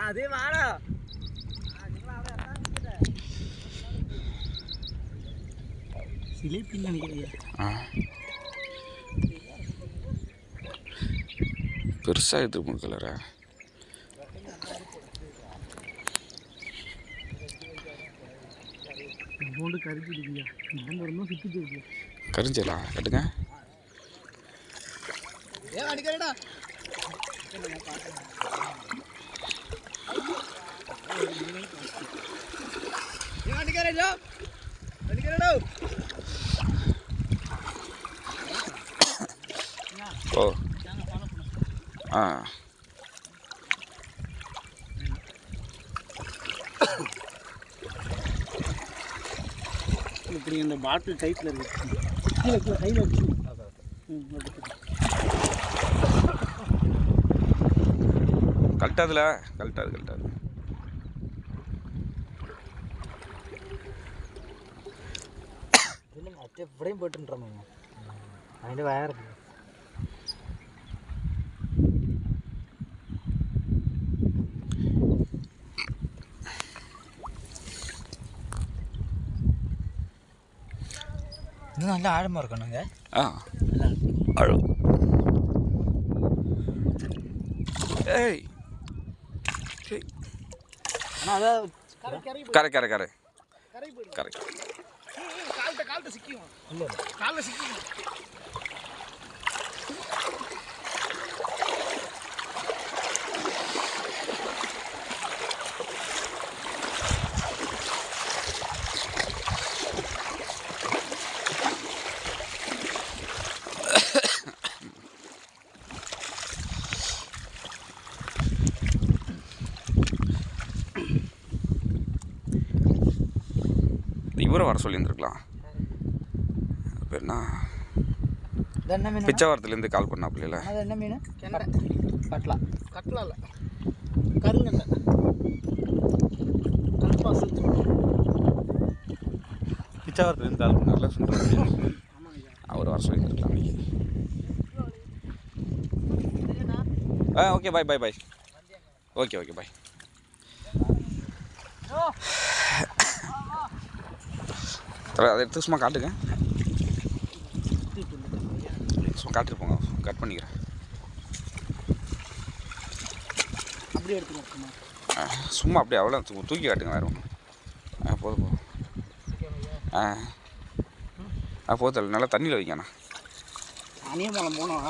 அதே வாடா சிலேபின்னு நினைக்கிறீங்க. பெருசாக எடுத்து கலரா கரிஞ்சலா கட்டுங்க. ஓ ஆ இப்படி இந்த பாட்டில் டைப்பில் இருக்குது. கீழே கையில் வச்சு கழட்டாதுல கழட்டாது இல்லைங்க அட்டை இப்படியும் போட்டுன்றோம். അതിൻ്റെ വയറില്ല. ഇത് നല്ല ആഴം മറക്കണங்க. ആ ആഴം. ഏയ് കര കര കര കര கால்ட்ட சிக்கியும். இல்ல கால்ல சிக்கியும். இவரை வர சொல்லியிருந்துருக்கலாம். பேர்னா பிச்சைவாரத்துலேருந்து கால் பண்ணாப்புல. அது என்ன மீன்? கட்லா. கட்லா இல்லை, கருங்கல்ல. பிச்சைவாரத்துலேருந்து கால் பண்ணார்ல சொல்கிறாங்க. அவர் வர சொல்லியிருந்துருக்கலாம் அன்றைக்கி. Okay bye bye bye. Okay okay bye. அதை எடுத்து சும்மா காட்டுங்க. சும்மா காட்டிட்டு போங்க. கட் பண்ணிக்கிறேன். அப்படியே எடுத்துக்கோங்க. சும்மா அப்படியே அவ்வளோ தூக்கி காட்டுங்க. வேறு ஒன்று போதும் போதும். போதில்ல நல்லா தண்ணியில் வைக்கண்ணா. அணியமலம் போனோம்.